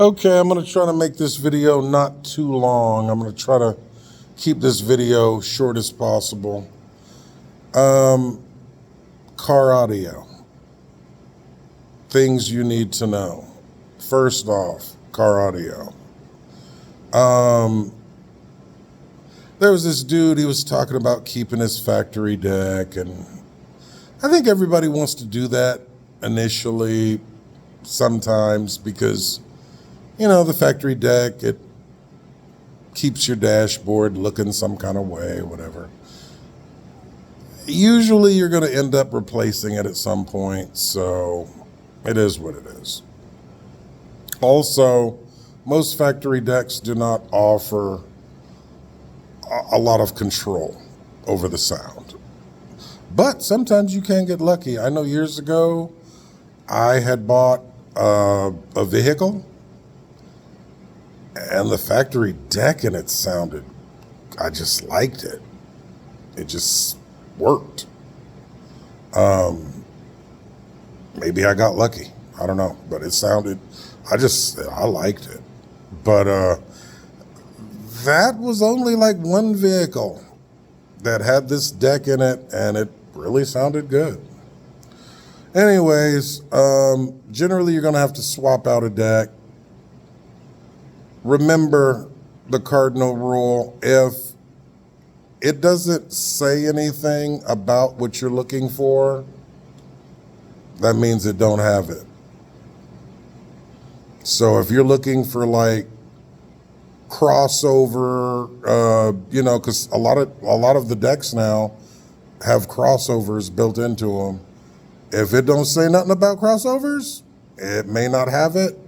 Okay, I'm going to try to make this video not too long. I'm going to try to keep this video short as possible. Car audio. Things you need to know. First off, car audio. There was this dude, he was talking about keeping his factory deck, and I think everybody wants to do that initially sometimes because, the factory deck, it keeps your dashboard looking some kind of way, whatever. Usually you're going to end up replacing it at some point, so it is what it is. Also, most factory decks do not offer a lot of control over the sound. But sometimes you can get lucky. I know years ago, I had bought a vehicle, and the factory deck in it sounded, I just liked it. It just worked. Maybe I got lucky. I don't know, but it sounded, I liked it. But that was only like one vehicle that had this deck in it, and it really sounded good. Anyways, generally you're going to have to swap out a deck. Remember the cardinal rule: if it doesn't say anything about what you're looking for, that means it don't have it. So if you're looking for like crossover, because a lot of the decks now have crossovers built into them. If it don't say nothing about crossovers, it may not have it,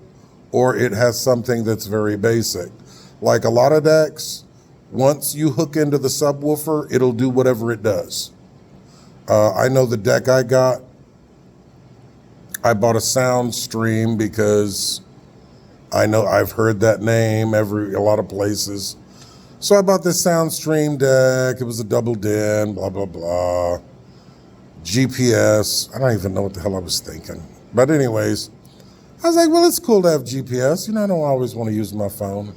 or it has something that's very basic. Like a lot of decks, once you hook into the subwoofer, it'll do whatever it does. I know the deck I bought a SoundStream because I know I've heard that name a lot of places. So I bought this SoundStream deck. It was a double din, blah, blah, blah. GPS. I don't even know what the hell I was thinking. But anyways, I was like, well, it's cool to have GPS. I don't always want to use my phone.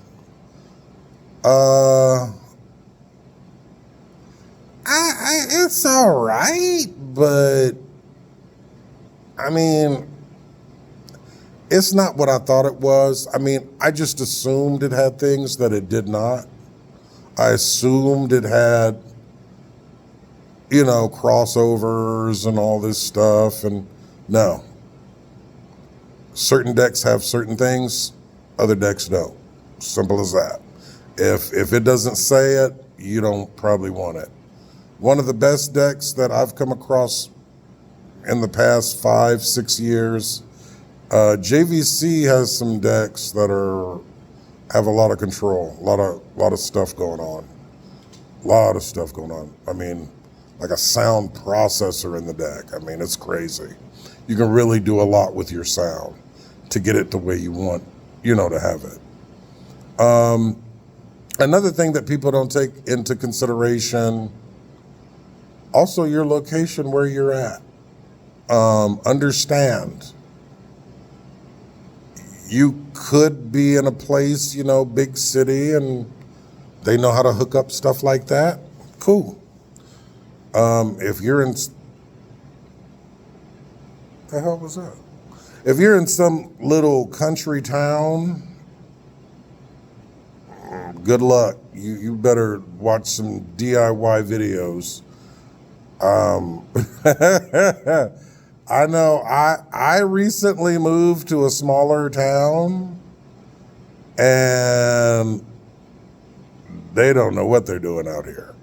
It's all right, but I mean, it's not what I thought it was. I mean, I just assumed it had things that it did not. I assumed it had, crossovers and all this stuff, and no. Certain decks have certain things, other decks don't. Simple as that. If it doesn't say it, you don't probably want it. One of the best decks that I've come across in the past 5-6 years, JVC has some decks that have a lot of control, a lot of stuff going on. I mean, like a sound processor in the deck. I mean, it's crazy. You can really do a lot with your sound to get it the way you want, to have it. Another thing that people don't take into consideration, also your location where you're at. Understand, you could be in a place, big city, and they know how to hook up stuff like that. Cool. If you're in, the hell was that? If you're in some little country town, good luck. You better watch some DIY videos. I know I recently moved to a smaller town, and they don't know what they're doing out here.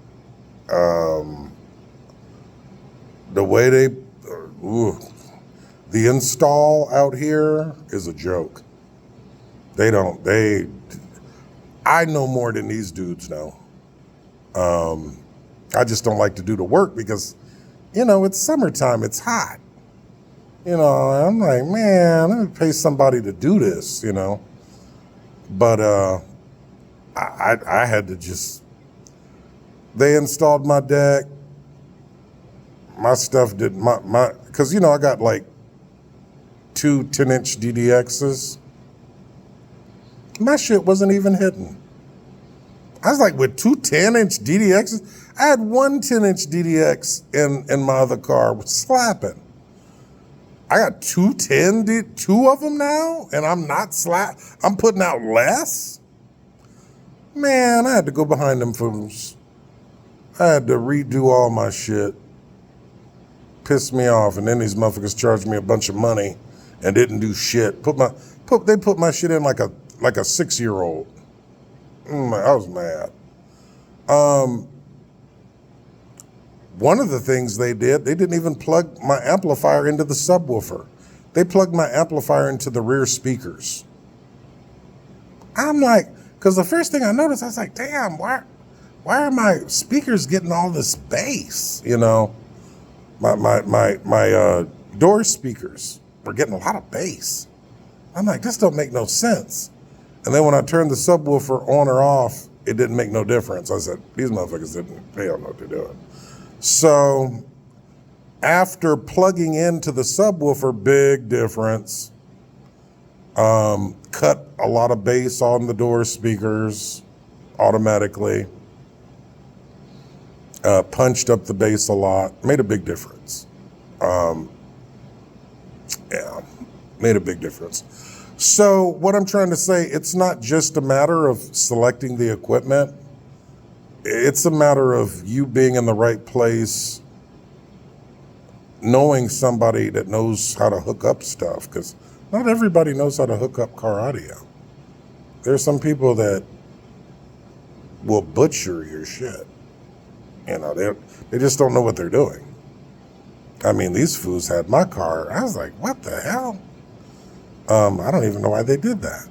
The way the install out here is a joke. I know more than these dudes know. I just don't like to do the work because, it's summertime, it's hot. I'm like, man, let me pay somebody to do this, But I had to they installed my deck. My stuff did, because, I got like two 10-inch DDXs. My shit wasn't even hitting. I was like, with two 10-inch DDXs, I had one 10-inch DDX in my other car, was slapping. I got two of them now, and I'm not I'm putting out less? Man, I had to go behind them fools. I had to redo all my shit. Pissed me off, and then these motherfuckers charged me a bunch of money and didn't do shit. They put my shit in like a 6-year-old. I was mad. One of the things they didn't even plug my amplifier into the subwoofer. They plugged my amplifier into the rear speakers. I'm like, because the first thing I noticed, I was like, damn, why are my speakers getting all this bass? You know, my door speakers were getting a lot of bass. I'm like, this don't make no sense. And then when I turned the subwoofer on or off, it didn't make no difference. I said, these motherfuckers they don't know what they're doing. So after plugging into the subwoofer, big difference. Cut a lot of bass on the door speakers automatically. Punched up the bass a lot. Made a big difference. Made a big difference. So what I'm trying to say, it's not just a matter of selecting the equipment. It's a matter of you being in the right place, knowing somebody that knows how to hook up stuff, because not everybody knows how to hook up car audio. There's some people that will butcher your shit. You know, they just don't know what they're doing. I mean, these fools had my car. I was like, what the hell? I don't even know why they did that.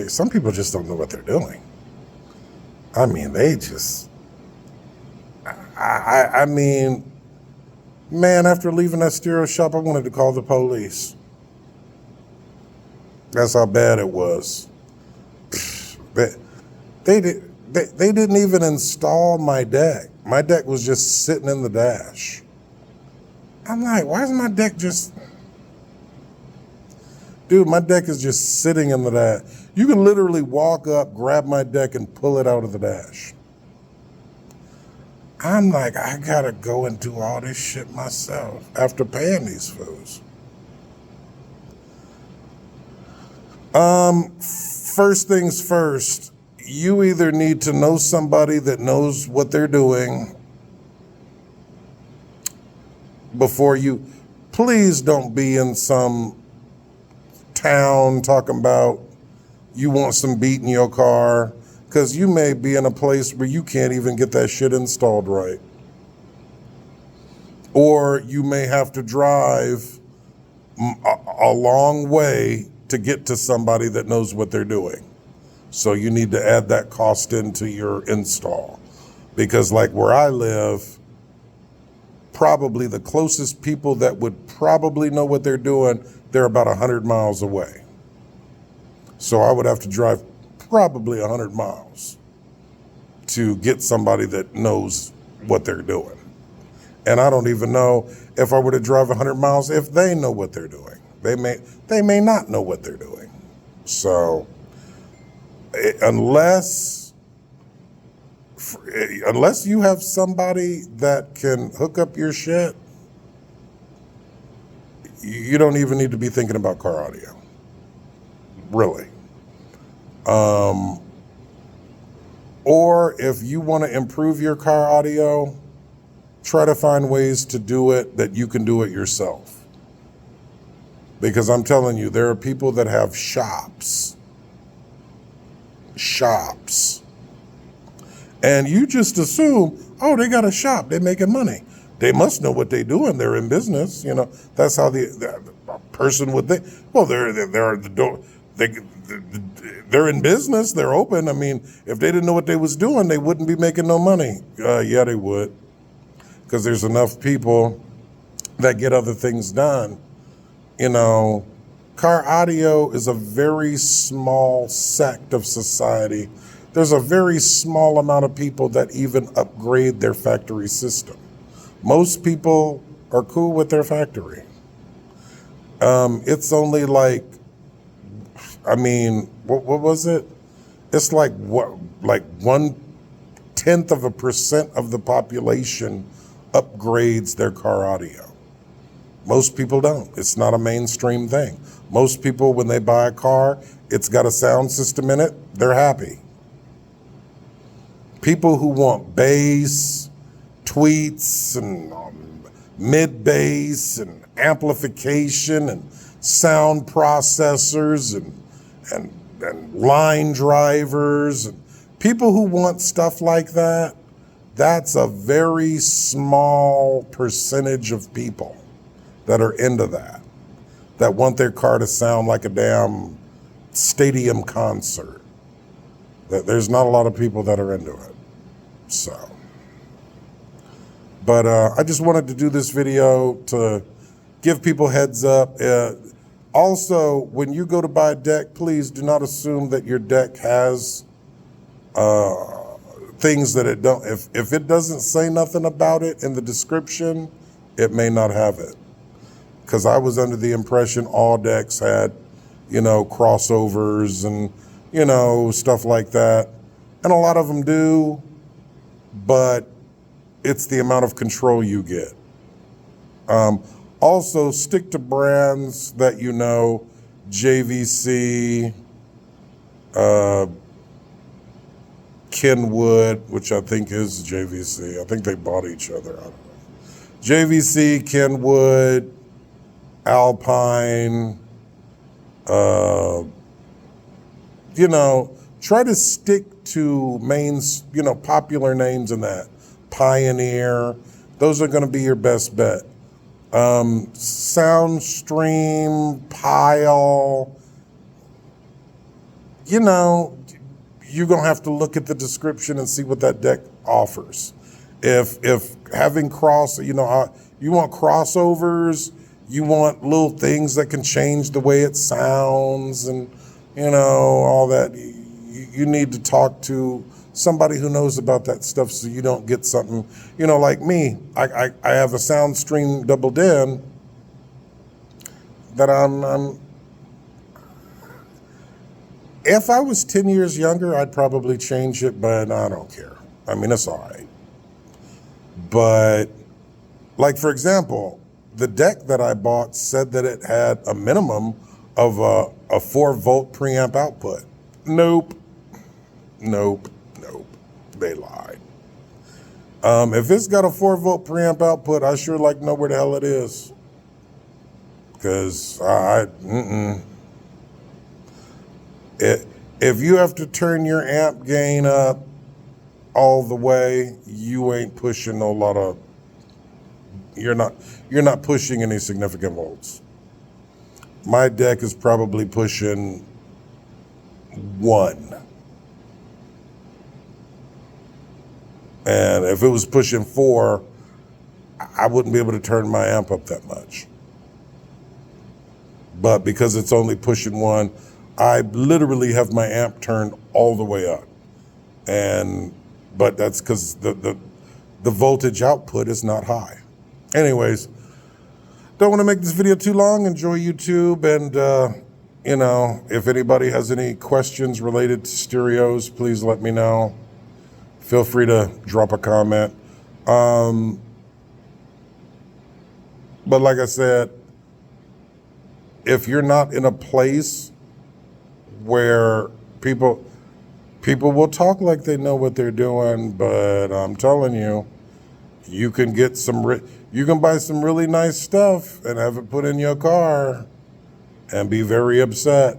Some people just don't know what they're doing. I mean, they just, I mean, man, after leaving that stereo shop, I wanted to call the police. That's how bad it was. They didn't even install my deck. My deck was just sitting in the dash. I'm like, why is my deck just... Dude, my deck is just sitting in the dash. You can literally walk up, grab my deck, and pull it out of the dash. I'm like, I gotta go and do all this shit myself after paying these fools. First things first, you either need to know somebody that knows what they're doing before you... Please don't be in some town talking about you want some beat in your car, because you may be in a place where you can't even get that shit installed right. Or you may have to drive a long way to get to somebody that knows what they're doing. So you need to add that cost into your install. Because like where I live, probably the closest people that would probably know what they're doing, they're about 100 miles away. So I would have to drive probably 100 miles to get somebody that knows what they're doing. And I don't even know if I were to drive 100 miles if they know what they're doing. They may not know what they're doing. So unless you have somebody that can hook up your shit, you don't even need to be thinking about car audio, really. Or if you want to improve your car audio, try to find ways to do it that you can do it yourself. Because I'm telling you, there are people that have shops. And you just assume, oh, they got a shop, they're making money. They must know what they're doing. They're in business, you know. That's how the person would think. Well, they're in business. They're open. I mean, if they didn't know what they was doing, they wouldn't be making no money. Yeah, they would, because there's enough people that get other things done. You know, car audio is a very small sect of society. There's a very small amount of people that even upgrade their factory system. Most people are cool with their factory. It's only like I mean, what was it? It's like 1/10% of the population upgrades their car audio. Most people don't. It's not a mainstream thing. Most people, when they buy a car, it's got a sound system in it, they're happy. People who want bass, tweets, and mid bass, and amplification, and sound processors, and line drivers, and people who want stuff like that, that's a very small percentage of people that are into that want their car to sound like a damn stadium concert. There's not a lot of people that are into it. So, but I just wanted to do this video to give people heads up. Also, when you go to buy a deck, please do not assume that your deck has things that it don't. If it doesn't say nothing about it in the description, it may not have it. Because I was under the impression all decks had, crossovers and, stuff like that. And a lot of them do, but it's the amount of control you get. Also, stick to brands that you know, JVC, Kenwood, which I think is JVC. I think they bought each other. I don't know. JVC, Kenwood, Alpine, try to stick to popular names in that. Pioneer, those are going to be your best bet. Soundstream, Pile, you're going to have to look at the description and see what that deck offers. If having you want crossovers, you want little things that can change the way it sounds and, all that. You need to talk to somebody who knows about that stuff so you don't get something, like me. I have a Soundstream double din that I'm if I was 10 years younger, I'd probably change it, but I don't care. I mean, it's all right. But, like, for example, the deck that I bought said that it had a minimum of a 4-volt preamp output. Nope. They lied. If it's got a 4-volt preamp output, I sure like to know where the hell it is. Because if you have to turn your amp gain up all the way, you ain't pushing you're not pushing any significant volts. My deck is probably pushing 1. And if it was pushing 4, I wouldn't be able to turn my amp up that much. But because it's only pushing 1, I literally have my amp turned all the way up. But that's because the voltage output is not high. Anyways, don't want to make this video too long. Enjoy YouTube. And, if anybody has any questions related to stereos, please let me know. Feel free to drop a comment. But like I said, if you're not in a place where people will talk like they know what they're doing, but I'm telling you, you can get you can buy some really nice stuff and have it put in your car and be very upset.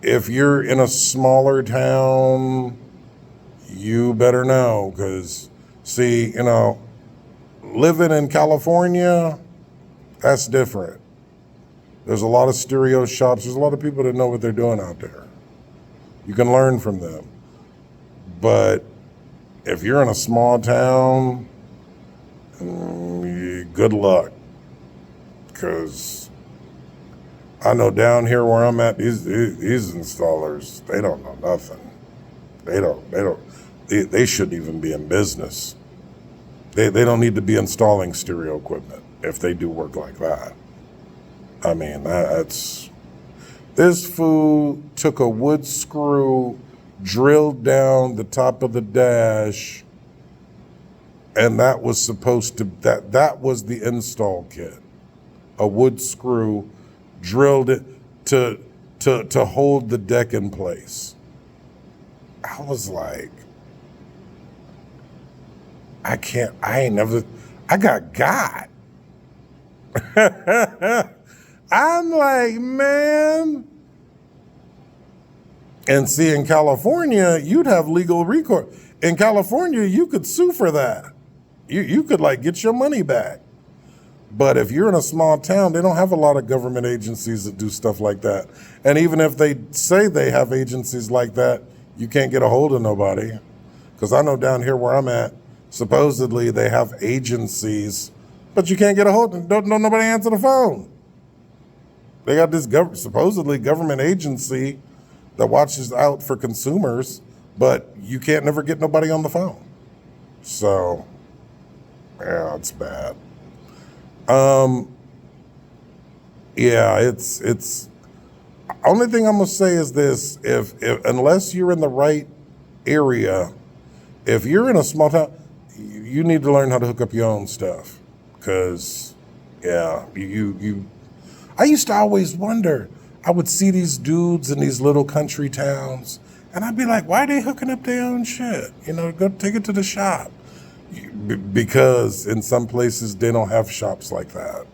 If you're in a smaller town, you better know, because see, living in California, that's different. There's a lot of stereo shops. There's a lot of people that know what they're doing out there. You can learn from them. But if you're in a small town, good luck. Because I know down here where I'm at, these installers, they don't know nothing. They shouldn't even be in business. They don't need to be installing stereo equipment if they do work like that. I mean, This fool took a wood screw, drilled down the top of the dash, and that was supposed to, that was the install kit. A wood screw drilled it to hold the deck in place. I was like, I got. I'm like, man. And see, in California, you'd have legal recourse. In California, you could sue for that. You could like get your money back. But if you're in a small town, they don't have a lot of government agencies that do stuff like that. And even if they say they have agencies like that, you can't get a hold of nobody. Because I know down here where I'm at, supposedly they have agencies, but you can't get a hold of them. Don't nobody answer the phone. They got this supposedly government agency that watches out for consumers, but you can't never get nobody on the phone. So, yeah, it's bad. Yeah, it's only thing I'm gonna say is this: if unless you're in the right area, if you're in a small town, you need to learn how to hook up your own stuff. Cause yeah, I used to always wonder. I would see these dudes in these little country towns, and I'd be like, why are they hooking up their own shit? You know, go take it to the shop. Because in some places they don't have shops like that.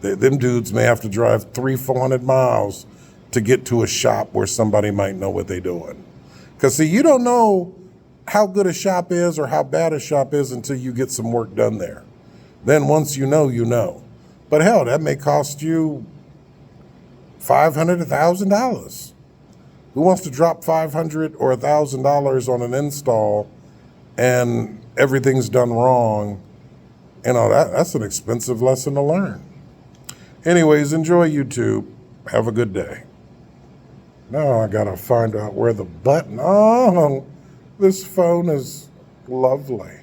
Them dudes may have to drive 300-400 miles to get to a shop where somebody might know what they're doing. Because see, you don't know how good a shop is or how bad a shop is until you get some work done there. Then once you know, you know. But hell, that may cost you $500, $1,000. Who wants to drop $500 or $1,000 on an install and everything's done wrong? You know, that's an expensive lesson to learn. Anyways, enjoy YouTube. Have a good day. Now I gotta find out where the button, oh, this phone is lovely.